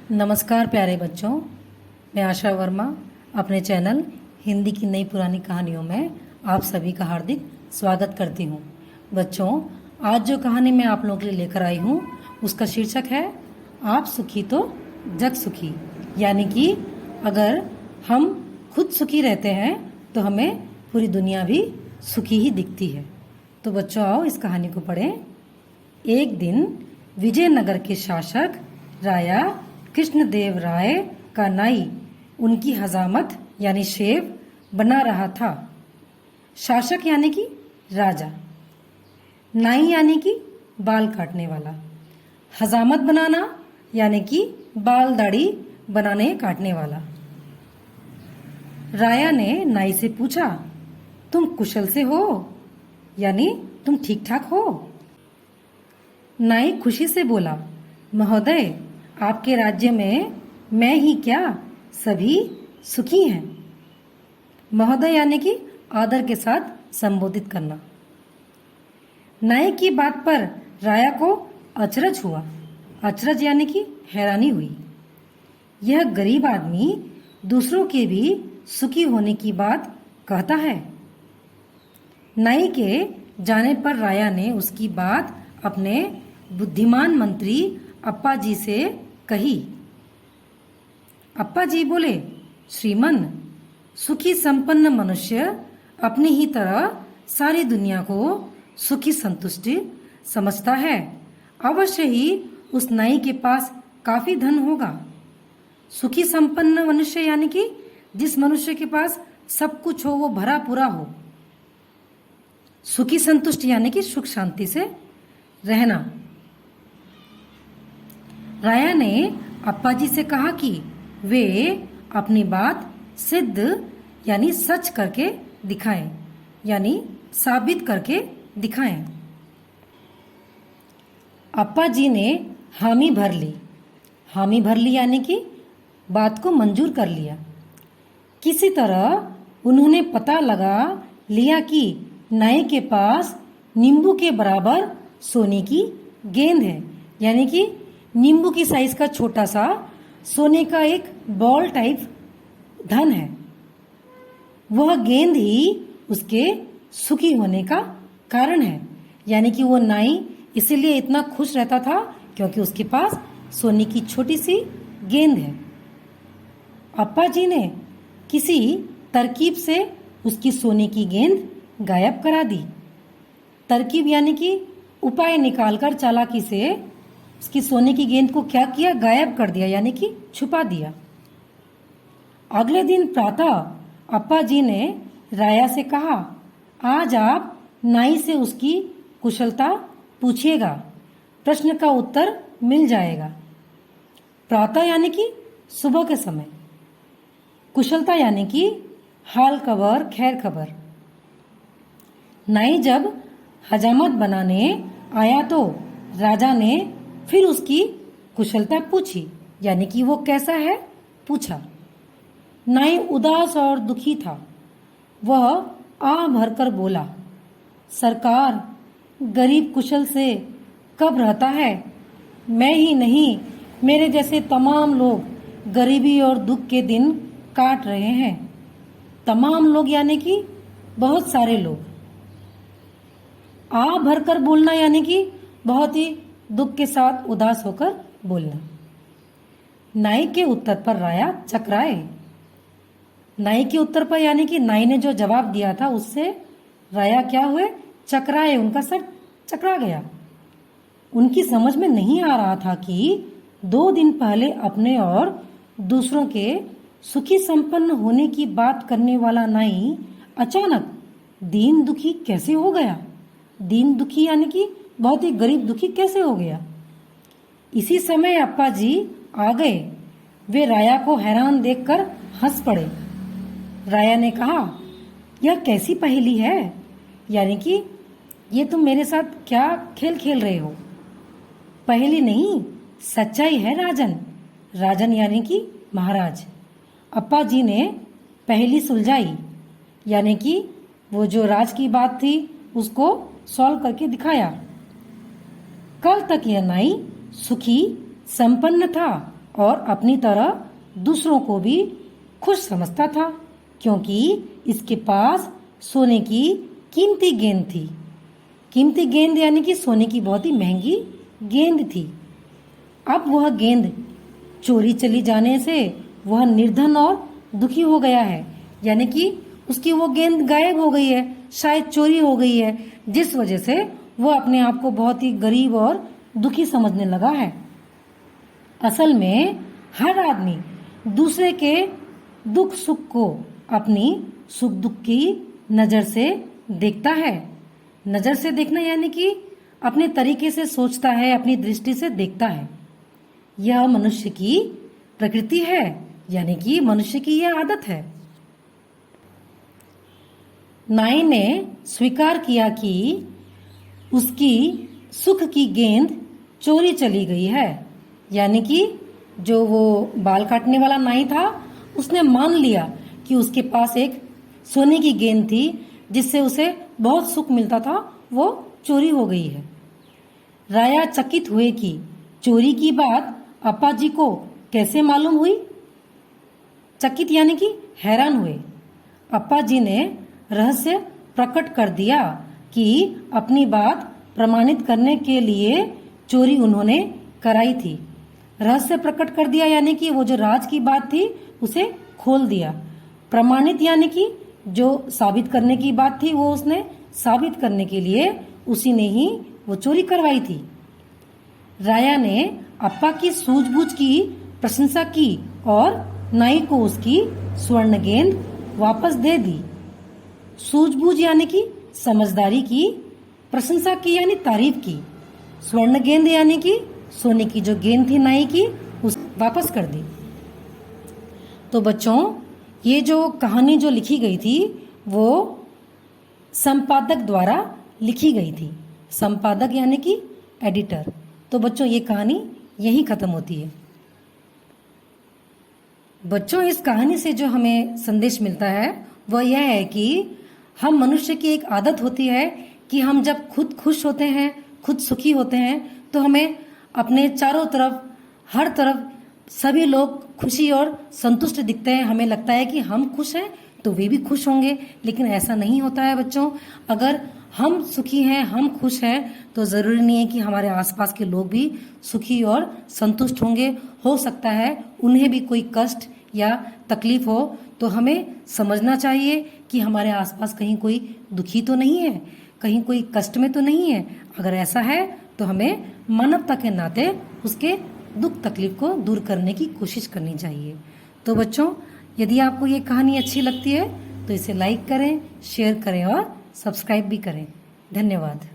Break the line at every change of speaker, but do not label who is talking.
नमस्कार प्यारे बच्चों, मैं आशा वर्मा अपने चैनल हिंदी की नई पुरानी कहानियों में आप सभी का हार्दिक स्वागत करती हूँ। बच्चों, आज जो कहानी मैं आप लोगों के लिए लेकर आई हूँ उसका शीर्षक है आप सुखी तो जग सुखी। यानी कि अगर हम खुद सुखी रहते हैं तो हमें पूरी दुनिया भी सुखी ही दिखती है। तो बच्चों आओ इस कहानी को पढ़ें। एक दिन विजयनगर के शासक राजा कृष्णदेव राय का नाई उनकी हजामत यानी शेव बना रहा था। शासक यानी कि राजा, नाई यानी कि बाल काटने वाला, हजामत बनाना यानी कि बाल दाढ़ी बनाने काटने वाला। राया ने नाई से पूछा, तुम कुशल से हो यानी तुम ठीक ठाक हो? नाई खुशी से बोला, महोदय, आपके राज्य में मैं ही क्या सभी सुखी हैं। महोदय यानी कि आदर के साथ संबोधित करना। नाई की बात पर राया को अचरज हुआ। अचरज यानी कि हैरानी हुई। यह गरीब आदमी दूसरों के भी सुखी होने की बात कहता है। नाई के जाने पर राया ने उसकी बात अपने बुद्धिमान मंत्री अप्पा जी से कही। अप्पा जी बोले, श्रीमन, सुखी संपन्न मनुष्य अपनी ही तरह सारी दुनिया को सुखी संतुष्टि समझता है। अवश्य ही उस नाई के पास काफी धन होगा। सुखी संपन्न मनुष्य यानी कि जिस मनुष्य के पास सब कुछ हो, वो भरा पूरा हो। सुखी संतुष्ट यानी कि सुख शांति से रहना। राया ने अप्पा जी से कहा कि वे अपनी बात सिद्ध यानी सच करके दिखाएं, यानी साबित करके दिखाएं। अप्पा जी ने हामी भर ली। हामी भर ली यानी कि बात को मंजूर कर लिया। किसी तरह उन्होंने पता लगा लिया कि नाई के पास नींबू के बराबर सोने की गेंद है, यानी कि नींबू की साइज का छोटा सा सोने का एक बॉल टाइप धन है। वह गेंद ही उसके सुखी होने का कारण है। यानी कि वो नाई इसीलिए इतना खुश रहता था क्योंकि उसके पास सोने की छोटी सी गेंद है। अप्पा जी ने किसी तरकीब से उसकी सोने की गेंद गायब करा दी। तरकीब यानी कि उपाय निकालकर चालाकी से उसकी सोने की गेंद को क्या किया, गायब कर दिया, यानी कि छुपा दिया। अगले दिन प्रातः अप्पा जी ने राया से कहा, आज आप नाई से उसकी कुशलता पूछिएगा, प्रश्न का उत्तर मिल जाएगा। प्रातः यानी कि सुबह के समय, कुशलता यानी कि हाल खबर खैर खबर। नाई जब हजामत बनाने आया तो राजा ने फिर उसकी कुशलता पूछी, यानी कि वो कैसा है पूछा। नाई उदास और दुखी था। वह आह भरकर बोला, सरकार, गरीब कुशल से कब रहता है? मैं ही नहीं, मेरे जैसे तमाम लोग गरीबी और दुख के दिन काट रहे हैं। तमाम लोग यानी कि बहुत सारे लोग। आह भरकर बोलना यानी कि बहुत ही दुख के साथ उदास होकर बोलना। नाई के उत्तर पर राया चकराए। नाई के उत्तर पर यानी कि नाई ने जो जवाब दिया था उससे राया क्या हुए, चकराए, उनका सर चकरा गया। उनकी समझ में नहीं आ रहा था कि 2 दिन पहले अपने और दूसरों के सुखी संपन्न होने की बात करने वाला नाई अचानक दीन दुखी कैसे हो गया। दीन दुखी यानी कि बहुत ही गरीब दुखी कैसे हो गया। इसी समय अप्पा जी आ गए। वे राया को हैरान देखकर हंस पड़े। राया ने कहा, यह कैसी पहेली है, यानी कि ये तुम मेरे साथ क्या खेल खेल रहे हो? पहेली नहीं, सच्चाई है राजन। राजन यानी कि महाराज। अप्पा जी ने पहेली सुलझाई, यानी कि वो जो राज की बात थी उसको सॉल्व करके दिखाया। कल तक यह नाई सुखी संपन्न था और अपनी तरह दूसरों को भी खुश समझता था, क्योंकि इसके पास सोने की कीमती गेंद थी। कीमती गेंद यानी कि सोने की बहुत ही महंगी गेंद थी। अब वह गेंद चोरी चली जाने से वह निर्धन और दुखी हो गया है, यानी कि उसकी वो गेंद गायब हो गई है, शायद चोरी हो गई है, जिस वजह से वह अपने आप को बहुत ही गरीब और दुखी समझने लगा है। असल में हर आदमी दूसरे के दुख सुख को अपनी सुख दुख की नजर से देखता है। नजर से देखना यानी कि अपने तरीके से सोचता है, अपनी दृष्टि से देखता है। यह मनुष्य की प्रकृति है, यानी कि मनुष्य की यह आदत है। नाई ने स्वीकार किया कि उसकी सुख की गेंद चोरी चली गई है, यानी कि जो वो बाल काटने वाला नाई था उसने मान लिया कि उसके पास एक सोने की गेंद थी जिससे उसे बहुत सुख मिलता था, वो चोरी हो गई है। राया चकित हुए कि चोरी की बात अप्पा जी को कैसे मालूम हुई। चकित यानी कि हैरान हुए। अप्पा जी ने रहस्य प्रकट कर दिया कि अपनी बात प्रमाणित करने के लिए चोरी उन्होंने कराई थी। रहस्य प्रकट कर दिया यानी कि वो जो राज की बात थी उसे खोल दिया। प्रमाणित यानी कि जो साबित करने की बात थी वो उसने साबित करने के लिए उसी ने ही वो चोरी करवाई थी। राया ने अप्पा की सूझबूझ की प्रशंसा की और नाई को उसकी स्वर्ण गेंद वापस दे दी। सूझबूझ यानी कि समझदारी की, प्रशंसा की यानी तारीफ की, स्वर्ण गेंद यानी कि सोने की जो गेंद थी नाई की उस वापस कर दी। तो बच्चों, ये जो कहानी जो लिखी गई थी वो संपादक द्वारा लिखी गई थी। संपादक यानी कि एडिटर। तो बच्चों, ये कहानी यहीं खत्म होती है। बच्चों, इस कहानी से जो हमें संदेश मिलता है वह यह है कि हम मनुष्य की एक आदत होती है कि हम जब खुद खुश होते हैं, खुद सुखी होते हैं, तो हमें अपने चारों तरफ, हर तरफ सभी लोग खुशी और संतुष्ट दिखते हैं। हमें लगता है कि हम खुश हैं तो वे भी खुश होंगे, लेकिन ऐसा नहीं होता है बच्चों। अगर हम सुखी हैं, हम खुश हैं, तो ज़रूरी नहीं है कि हमारे आसपास के लोग भी सुखी और संतुष्ट होंगे। हो सकता है उन्हें भी कोई कष्ट या तकलीफ हो, तो हमें समझना चाहिए कि हमारे आसपास कहीं कोई दुखी तो नहीं है, कहीं कोई कष्ट में तो नहीं है। अगर ऐसा है तो हमें मानवता के नाते उसके दुख तकलीफ को दूर करने की कोशिश करनी चाहिए। तो बच्चों, यदि आपको ये कहानी अच्छी लगती है तो इसे लाइक करें, शेयर करें और सब्सक्राइब भी करें। धन्यवाद।